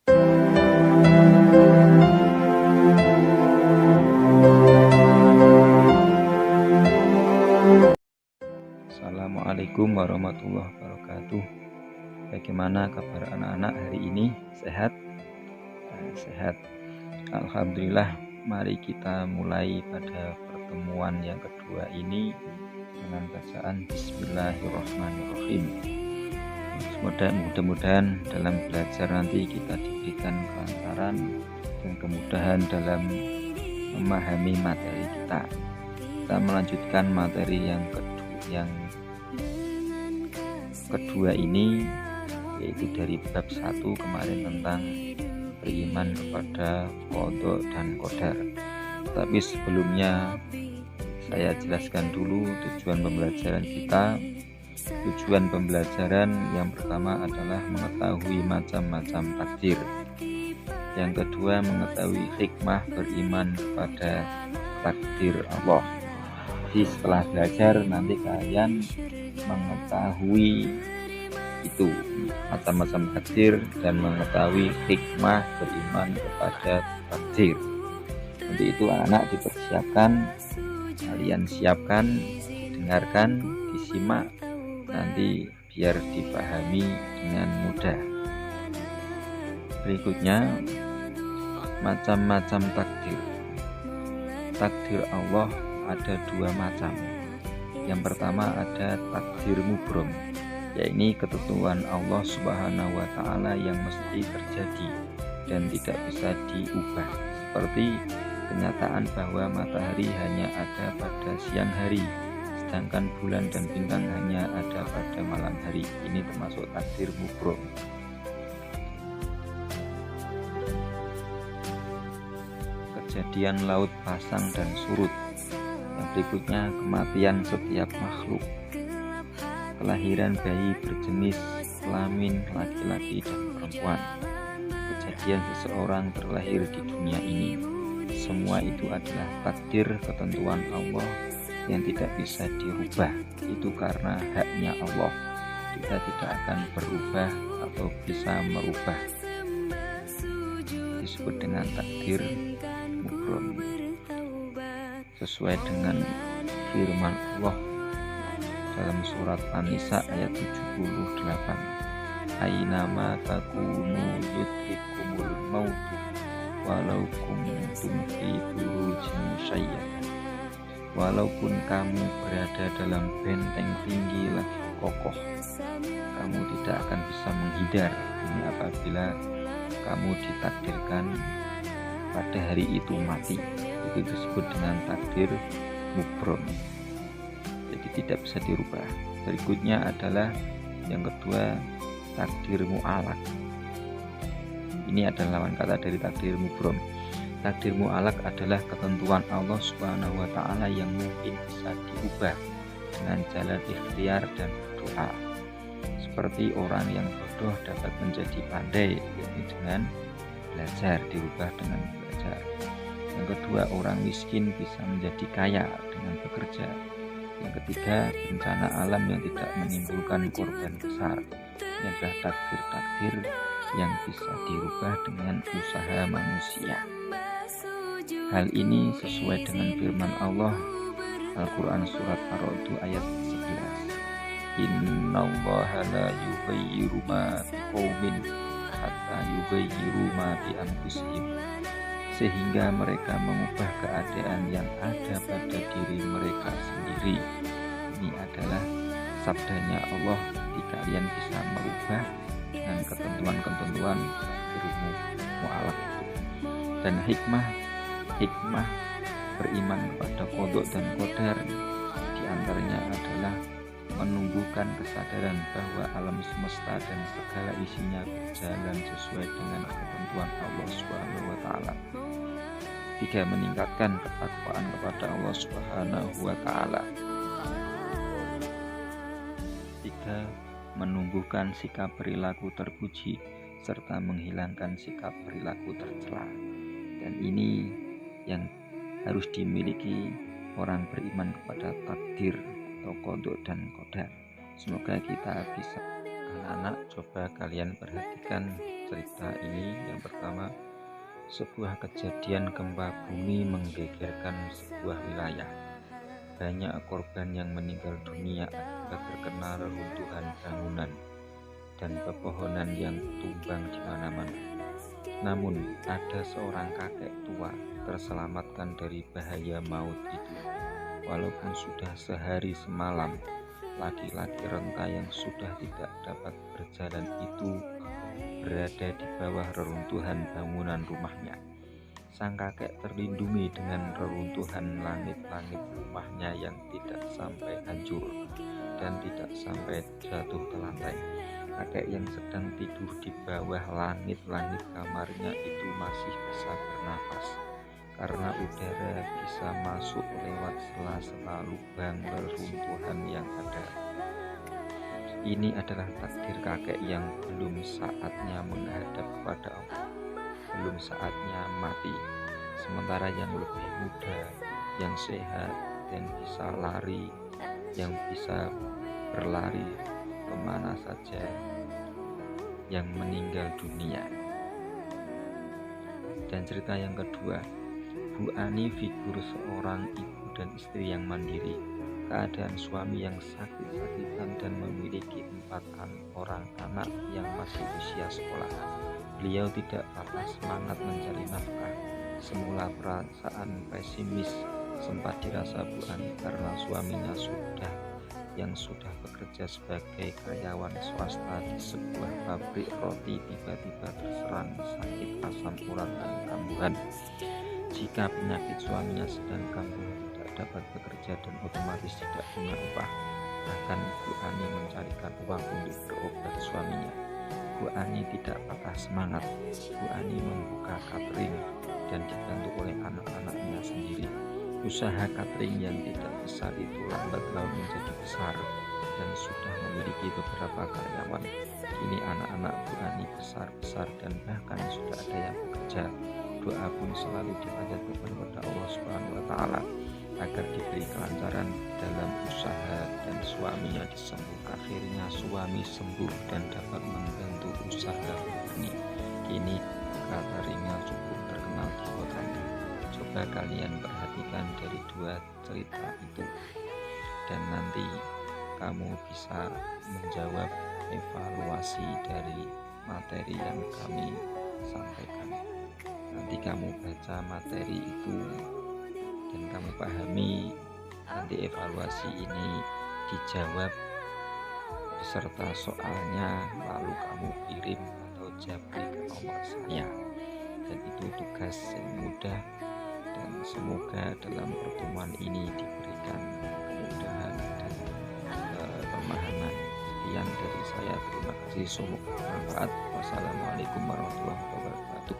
Assalamualaikum warahmatullahi wabarakatuh. Bagaimana kabar anak-anak hari ini? Sehat? Sehat. Alhamdulillah. Mari kita mulai pada pertemuan yang kedua ini dengan bacaan Bismillahirrahmanirrahim. Mudah-mudahan dalam belajar nanti kita diberikan kelancaran dan kemudahan dalam memahami materi kita. Kita melanjutkan materi yang kedua ini, yaitu dari bab 1 kemarin tentang beriman kepada qada dan qadar. Tapi sebelumnya saya jelaskan dulu tujuan pembelajaran kita. Tujuan pembelajaran yang pertama adalah mengetahui macam-macam takdir. Yang kedua, mengetahui hikmah beriman kepada takdir Allah. Jadi setelah belajar nanti kalian mengetahui itu macam-macam takdir dan mengetahui hikmah beriman kepada takdir. Untuk itu anak-anak dipersiapkan, kalian siapkan, dengarkan, disimak, nanti biar dipahami dengan mudah. Berikutnya, macam-macam takdir. Takdir Allah ada dua macam. Yang pertama ada takdir mubrom, yaitu ketentuan Allah Subhanahu wa Ta'ala yang mesti terjadi dan tidak bisa diubah, seperti kenyataan bahwa matahari hanya ada pada siang hari, sedangkan bulan dan bintang hanya ada pada malam hari. Ini termasuk takdir mubrom. Kejadian laut pasang dan surut. Yang berikutnya, kematian setiap makhluk, kelahiran bayi berjenis kelamin laki-laki dan perempuan, kejadian seseorang terlahir di dunia ini. Semua itu adalah takdir ketentuan Allah yang tidak bisa dirubah. Itu karena haknya Allah. Kita tidak akan berubah atau bisa merubah. Disebut dengan takdir mubrom. Sesuai dengan firman Allah dalam surat An-Nisa ayat 78, Ainama takunu yudrikumul mautu walau kuntum fi burujin musyayyad. Walaupun kamu berada dalam benteng tinggi lagi kokoh, kamu tidak akan bisa menghindar. Ini apabila kamu ditakdirkan pada hari itu mati. Itu disebut dengan takdir mubrom, jadi tidak bisa dirubah. Berikutnya adalah yang kedua, takdir mu'alaq. Ini adalah lawan kata dari takdir mubrom. Takdir mu'alaq adalah ketentuan Allah Subhanahu wa Ta'ala yang mungkin bisa diubah dengan jalan ikhtiar dan berdoa. Seperti orang yang bodoh dapat menjadi pandai, yaitu dengan belajar, dirubah dengan belajar. Yang kedua, orang miskin bisa menjadi kaya dengan bekerja. Yang ketiga, bencana alam yang tidak menimbulkan korban besar. Ini adalah takdir-takdir yang bisa dirubah dengan usaha manusia. Hal ini sesuai dengan firman Allah Al-Quran surat Ar-Ra'd ayat 11. Innallaha la yughayyiru ma biqaumin hatta yughayyiru ma bi anfusihim. Sehingga mereka mengubah keadaan yang ada pada diri mereka sendiri. Ini adalah sabdanya Allah, jika kalian bisa merubah dengan ketentuan-ketentuan takdirmu mu'alaq. Dan hikmah beriman kepada qada dan qadar diantaranya adalah menumbuhkan kesadaran bahwa alam semesta dan segala isinya berjalan sesuai dengan ketentuan Allah Subhanahu wa Ta'ala. 3. Meningkatkan ketakwaan kepada Allah Subhanahu wa Ta'ala. 3. Menumbuhkan sikap perilaku terpuji serta menghilangkan sikap perilaku tercela. Dan ini yang harus dimiliki orang beriman kepada takdir atau qada dan qadar. Semoga kita bisa. Anak-anak, coba kalian perhatikan cerita ini. Yang pertama, sebuah kejadian gempa bumi menggegerkan sebuah wilayah. Banyak korban yang meninggal dunia akibat terkena reruntuhan bangunan dan pepohonan yang tumbang di mana-mana. Namun, ada seorang kakek tua terselamatkan dari bahaya maut itu. Walaupun sudah sehari semalam, laki-laki renta yang sudah tidak dapat berjalan itu berada di bawah reruntuhan bangunan rumahnya. Sang kakek terlindungi dengan reruntuhan langit-langit rumahnya yang tidak sampai hancur dan tidak sampai jatuh ke lantai. Kakek yang sedang tidur di bawah langit-langit kamarnya itu masih bisa bernapas, karena udara bisa masuk lewat sela-sela lubang reruntuhan yang ada. Ini adalah takdir kakek yang belum saatnya menghadap kepada Allah, belum saatnya mati. Sementara yang lebih muda, yang sehat dan bisa lari, yang bisa berlari kemana saja, yang meninggal dunia. Dan cerita yang kedua, Bu Ani figur seorang ibu dan istri yang mandiri. Keadaan suami yang sakit-sakitan dan memiliki 4 orang anak yang masih usia sekolah. Beliau tidak patah semangat mencari nafkah. Semula perasaan pesimis sempat dirasa Bu Ani karena suaminya sudah bekerja sebagai karyawan swasta di sebuah pabrik roti tiba-tiba terserang sakit asam urat dan kambuhan. Jika penyakit suaminya sedang kambuh, tidak dapat bekerja dan otomatis tidak punya upah. Bahkan Bu Ani mencarikan uang untuk berobat suaminya. Bu Ani tidak patah semangat. Bu Ani membuka catering dan dibantu oleh anak-anaknya sendiri. Usaha catering yang tidak besar itu lambat laun menjadi besar dan sudah memiliki beberapa karyawan. Kini anak-anak Bu Ani besar-besar dan bahkan sudah ada yang bekerja. Doa pun selalu dipanjatkan kepada Allah Subhanahu wa Ta'ala agar diberi kelancaran dalam usaha dan suaminya disembuhkan. Akhirnya suami sembuh dan dapat membantu usaha Bu Ani. Kini cateringnya cukup terkenal di kotanya. Coba kalian perhatikan dari 2 cerita itu, dan nanti kamu bisa menjawab evaluasi dari materi yang kami sampaikan. Nanti kamu baca materi itu dan kamu pahami, nanti evaluasi ini dijawab beserta soalnya, lalu kamu kirim atau japri ke nomor saya. Dan itu tugas yang mudah, dan semoga dalam pertemuan ini diberikan kemudahan dan pemahaman. Sekian dari saya, terima kasih, semoga bermanfaat. Wassalamualaikum warahmatullahi wabarakatuh.